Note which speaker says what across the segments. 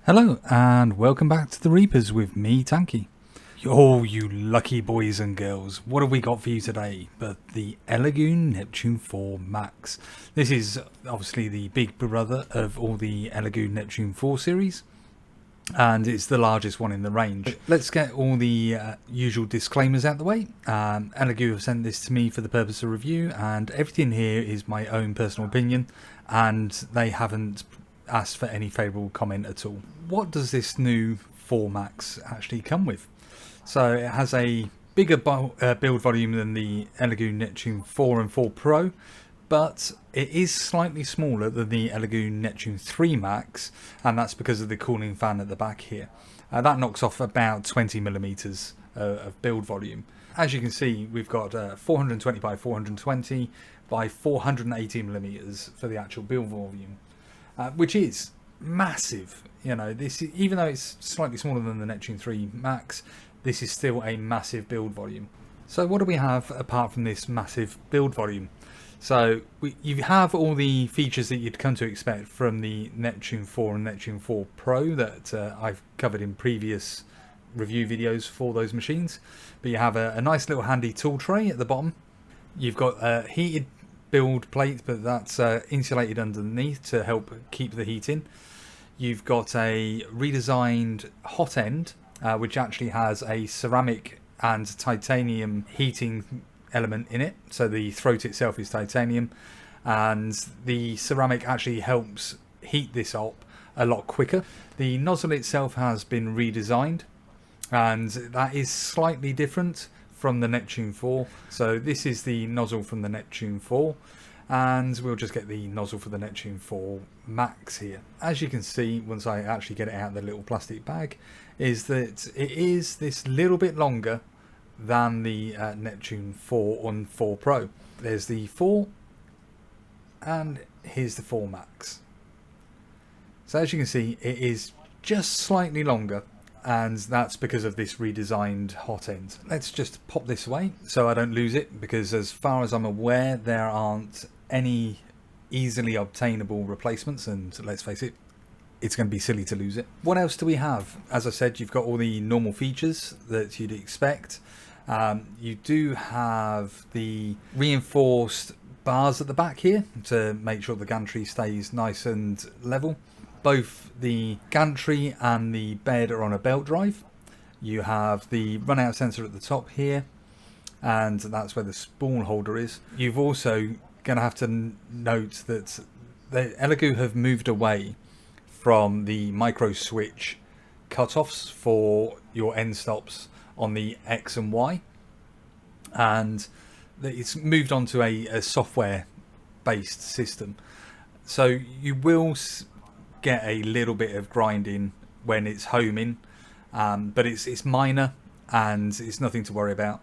Speaker 1: Hello and welcome back to the Reapers with me, Tanky. Oh, you lucky boys and girls, what have we got for you today but the Elegoo Neptune 4 Max. This is obviously the big brother of all the Elegoo Neptune 4 series, and it's the largest one in the range. Let's get all the usual disclaimers out of the way. Elegoo have sent this to me for the purpose of review, and everything here is my own personal opinion, and they haven't asked for any favourable comment at all. What does this new 4 Max actually come with? So it has a bigger build volume than the Elegoo Neptune 4 and 4 Pro, but it is slightly smaller than the Elegoo Neptune 3 Max, and that's because of the cooling fan at the back here. That knocks off about 20mm of build volume. As you can see, we've got 420 by 420 by 480mm for the actual build volume, which is massive. You know, this, even though it's slightly smaller than the Neptune 3 Max, this is still a massive build volume. So what do we have apart from this massive build volume? So you have all the features that you'd come to expect from the Neptune 4 and Neptune 4 Pro that I've covered in previous review videos for those machines. But you have a nice little handy tool tray at the bottom. You've got a heated build plate, but that's insulated underneath to help keep the heat in. You've got a redesigned hot end, which actually has a ceramic and titanium heating element in it, so the throat itself is titanium, and the ceramic actually helps heat this up a lot quicker. The nozzle itself has been redesigned, and that is slightly different from the Neptune 4. So this is the nozzle from the Neptune 4, and we'll just get the nozzle for the Neptune 4 Max here. As you can see, once I actually get it out of the little plastic bag, is that it is this little bit longer than the Neptune 4 on 4 Pro. There's the 4, and here's the 4 Max. So as you can see, it is just slightly longer, and that's because of this redesigned hot end. Let's just pop this away so I don't lose it, because as far as I'm aware, there aren't any easily obtainable replacements, and let's face it, it's going to be silly to lose it. What else do we have? As I said, you've got all the normal features that you'd expect. You do have the reinforced bars at the back here to make sure the gantry stays nice and level. Both the gantry and the bed are on a belt drive. You have the run out sensor at the top here, and that's where the spool holder is. You've also going to have to note that the Elegoo have moved away from the micro switch cutoffs for your end stops on the X and Y, and it's moved on to a software based system. So you will get a little bit of grinding when it's homing, but it's minor and it's nothing to worry about,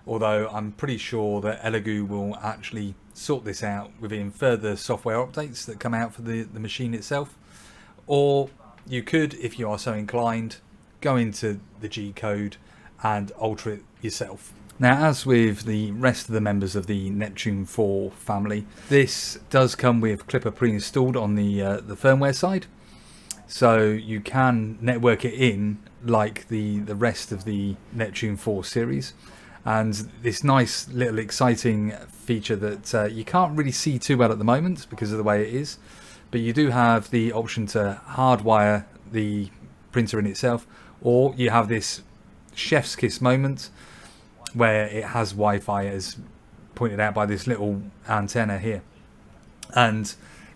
Speaker 1: although I'm pretty sure that Elegoo will actually sort this out within further software updates that come out for the machine itself. Or you could, if you are so inclined, go into the G code and alter it yourself. Now, as with the rest of the members of the Neptune 4 family, this does come with Clipper pre-installed on the firmware side, so you can network it in like the rest of the Neptune 4 series. And this nice little exciting feature that you can't really see too well at the moment because of the way it is, but you do have the option to hardwire the printer in itself, or you have this chef's kiss moment where it has Wi-Fi, as pointed out by this little antenna here, and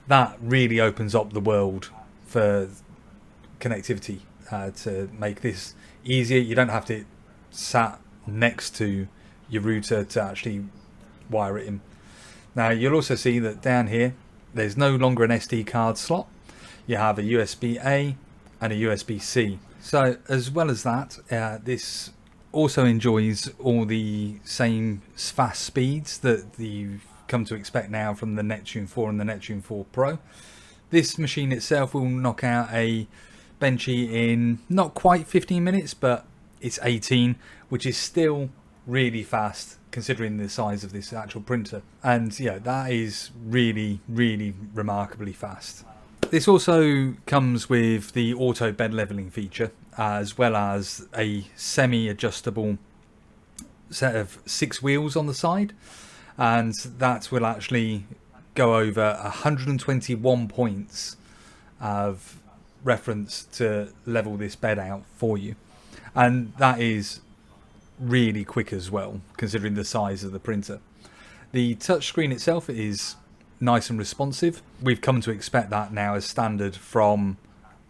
Speaker 1: that really opens up the world for connectivity to make this easier. You don't have to sat next to your router to actually wire it in. Now you'll also see that down here there's no longer an SD card slot. You have a USB-A and a USB-C. So as well as that, this also enjoys all the same fast speeds that you've come to expect now from the Neptune 4 and the Neptune 4 Pro. This machine itself will knock out a Benchy in not quite 15 minutes, but it's 18, which is still really fast considering the size of this actual printer. And yeah, that is really, really remarkably fast. This also comes with the auto bed leveling feature, as well as a semi-adjustable set of 6 wheels on the side, and that will actually go over 121 points of reference to level this bed out for you, and that is really quick as well, considering the size of the printer. The touchscreen itself is nice and responsive. We've come to expect that now as standard from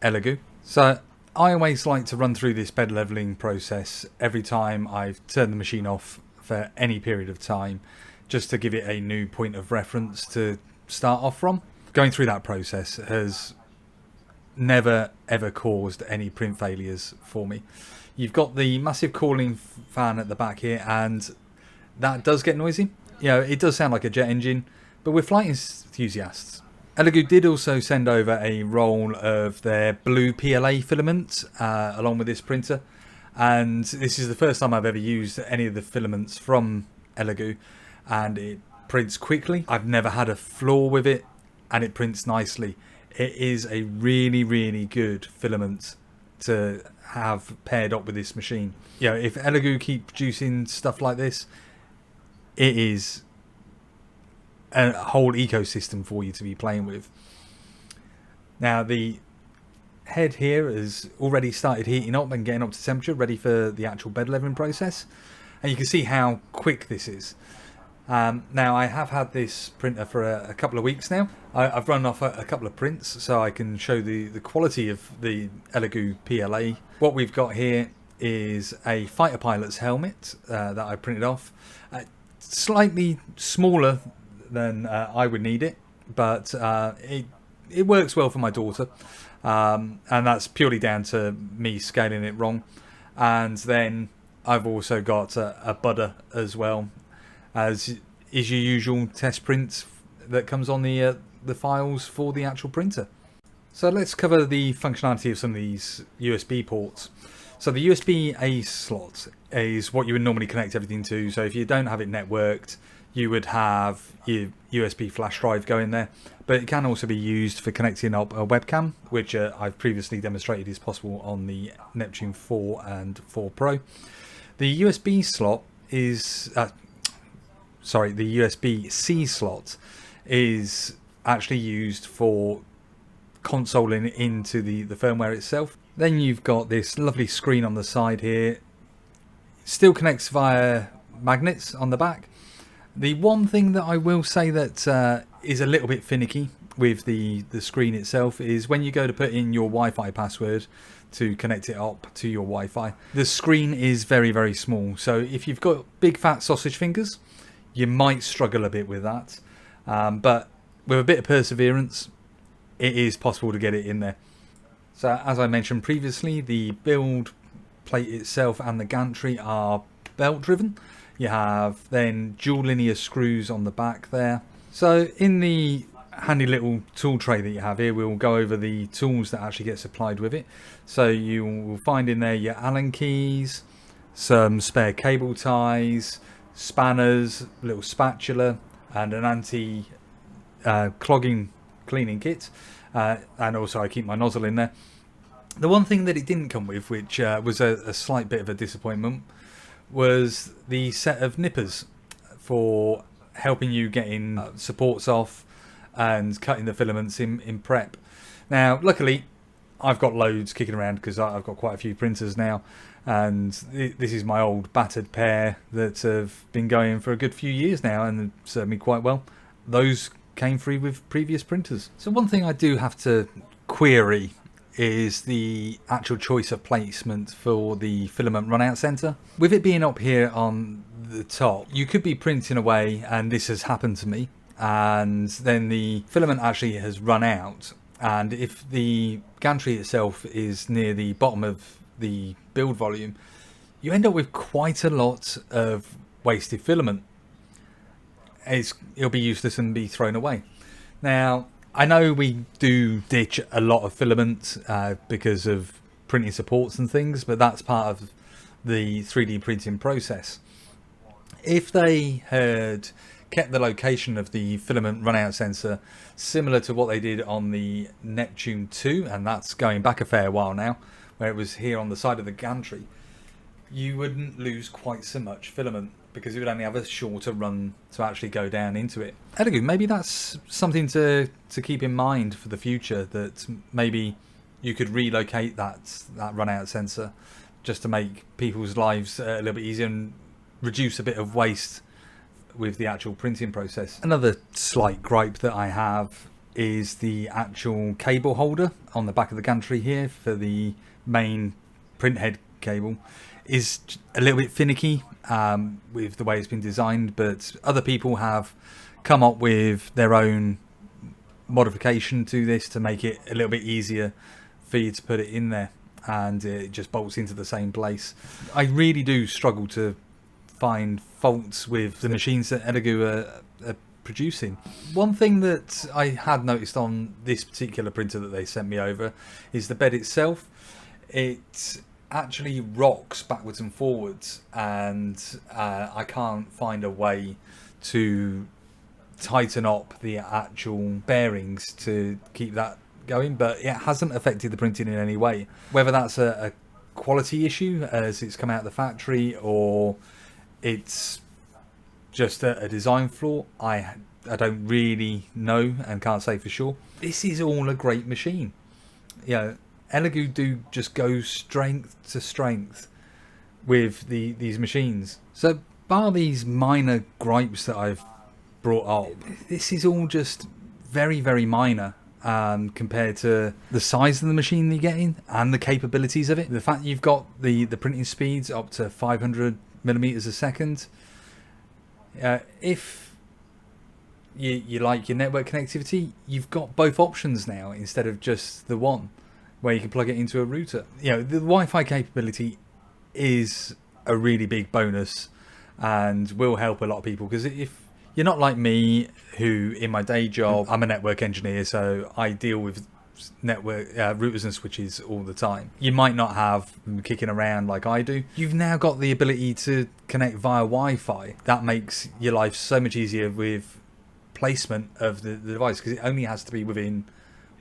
Speaker 1: Elegoo. So I always like to run through this bed leveling process every time I've turned the machine off for any period of time, just to give it a new point of reference to start off from. Going through that process has never ever caused any print failures for me. You've got the massive cooling fan at the back here, and that does get noisy. You know, it does sound like a jet engine, but we're flight enthusiasts. Elegoo did also send over a roll of their blue PLA filament along with this printer, and this is the first time I've ever used any of the filaments from Elegoo, and it prints quickly. I've never had a flaw with it, and it prints nicely. It is a really, really good filament to have paired up with this machine. You know, if Elegoo keep producing stuff like this, it is a whole ecosystem for you to be playing with. Now the head here has already started heating up and getting up to temperature, ready for the actual bed leveling process, and you can see how quick this is. Now I have had this printer for a couple of weeks now. I've run off a couple of prints so I can show the quality of the Elegoo PLA. What we've got here is a fighter pilot's helmet that I printed off. Slightly smaller than I would need it, but it works well for my daughter, and that's purely down to me scaling it wrong. And then I've also got a budder as well, as is your usual test print that comes on the files for the actual printer. So let's cover the functionality of some of these USB ports. So the USB-A slot is what you would normally connect everything to. So if you don't have it networked, you would have your USB flash drive going there, but it can also be used for connecting up a webcam, which I've previously demonstrated is possible on the Neptune 4 and 4 Pro. The USB slot is the USB-C slot is actually used for consoling into the firmware itself. Then you've got this lovely screen on the side here. Still connects via magnets on the back. The one thing that I will say that is a little bit finicky with the screen itself is when you go to put in your Wi-Fi password to connect it up to your Wi-Fi, the screen is very, very small. So if you've got big fat sausage fingers, you might struggle a bit with that. But with a bit of perseverance, it is possible to get it in there. So as I mentioned previously, the build plate itself and the gantry are belt driven. You have then dual linear screws on the back there. So in the handy little tool tray that you have here, we'll go over the tools that actually get supplied with it. So you will find in there your Allen keys, some spare cable ties, spanners, a little spatula, and an anti clogging cleaning kit. And also I keep my nozzle in there. The one thing that it didn't come with, which was a slight bit of a disappointment, was the set of nippers for helping you getting supports off and cutting the filaments in prep. Now luckily I've got loads kicking around because I've got quite a few printers now, and this is my old battered pair that have been going for a good few years now and served me quite well. Those came free with previous printers. So one thing I do have to query is the actual choice of placement for the filament runout center. With it being up here on the top, you could be printing away, and this has happened to me, and then the filament actually has run out, and if the gantry itself is near the bottom of the build volume, you end up with quite a lot of wasted filament. It'll be useless and be thrown away. Now I know we do ditch a lot of filament because of printing supports and things, but that's part of the 3D printing process. If they had kept the location of the filament runout sensor similar to what they did on the Neptune 2, and that's going back a fair while now, where it was here on the side of the gantry, you wouldn't lose quite so much filament because it would only have a shorter run to actually go down into it. Elegoo, maybe that's something to keep in mind for the future, that maybe you could relocate that runout sensor just to make people's lives a little bit easier and reduce a bit of waste with the actual printing process. Another slight gripe that I have is the actual cable holder on the back of the gantry here for the main print head cable is a little bit finicky with the way it's been designed, but other people have come up with their own modification to this to make it a little bit easier for you to put it in there, and it just bolts into the same place. I really do struggle to find faults with the machines that Elegoo are producing. One thing that I had noticed on this particular printer that they sent me over is the bed itself. It actually rocks backwards and forwards, and I can't find a way to tighten up the actual bearings to keep that going, but it hasn't affected the printing in any way. Whether that's a quality issue as it's come out of the factory, or it's just a design flaw, I don't really know and can't say for sure. This is all a great machine. You know, Elegoo do just go strength to strength with these machines. So bar these minor gripes that I've brought up, this is all just very, very minor compared to the size of the machine you're getting and the capabilities of it. The fact you've got the printing speeds up to 500 millimeters a second. If you like your network connectivity, you've got both options now instead of just the one, where you can plug it into a router. You know, the Wi-Fi capability is a really big bonus and will help a lot of people, because if you're not like me, who in my day job, I'm a network engineer, so I deal with network routers and switches all the time. You might not have them kicking around like I do. You've now got the ability to connect via Wi-Fi. That makes your life so much easier with placement of the device, because it only has to be within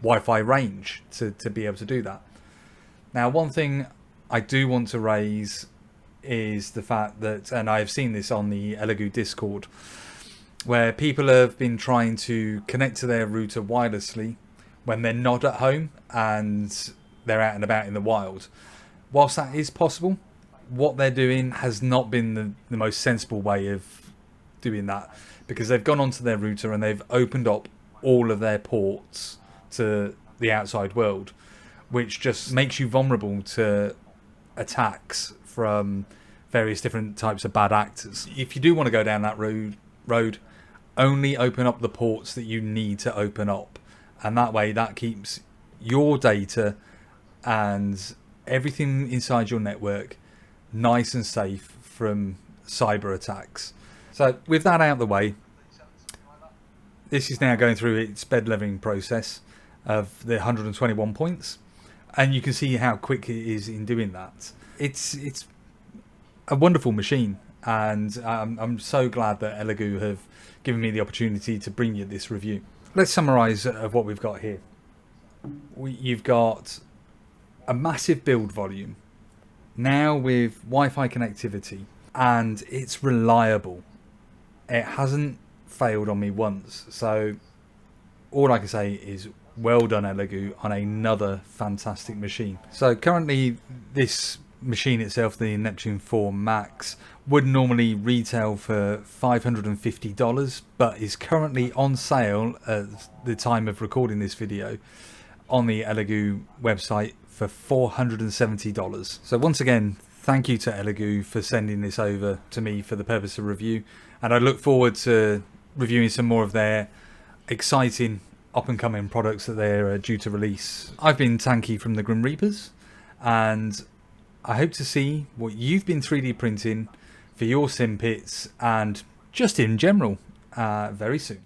Speaker 1: Wi-Fi range to be able to do that. Now, one thing I do want to raise is the fact that, and I've seen this on the Elegoo Discord, where people have been trying to connect to their router wirelessly when they're not at home and they're out and about in the wild. Whilst that is possible, what they're doing has not been the most sensible way of doing that, because they've gone onto their router and they've opened up all of their ports to the outside world, which just makes you vulnerable to attacks from various different types of bad actors. If you do want to go down that road, only open up the ports that you need to open up, and that way that keeps your data and everything inside your network nice and safe from cyber attacks. So with that out of the way, this is now going through its bed leveling process of the 121 points, and you can see how quick it is in doing that. It's a wonderful machine, and I'm so glad that Elegoo have given me the opportunity to bring you this review. Let's summarize of what we've got here. You've got a massive build volume now with Wi-Fi connectivity, and it's reliable. It hasn't failed on me once, so all I can say is well done, Elegoo, on another fantastic machine. So currently this machine itself, the Neptune 4 Max, would normally retail for $550, but is currently on sale at the time of recording this video on the Elegoo website for $470. So once again, thank you to Elegoo for sending this over to me for the purpose of review, and I look forward to reviewing some more of their exciting up-and-coming products that they're due to release. I've been Tanky from the Grim Reapers, and I hope to see what you've been 3D printing for your sim pits and just in general very soon.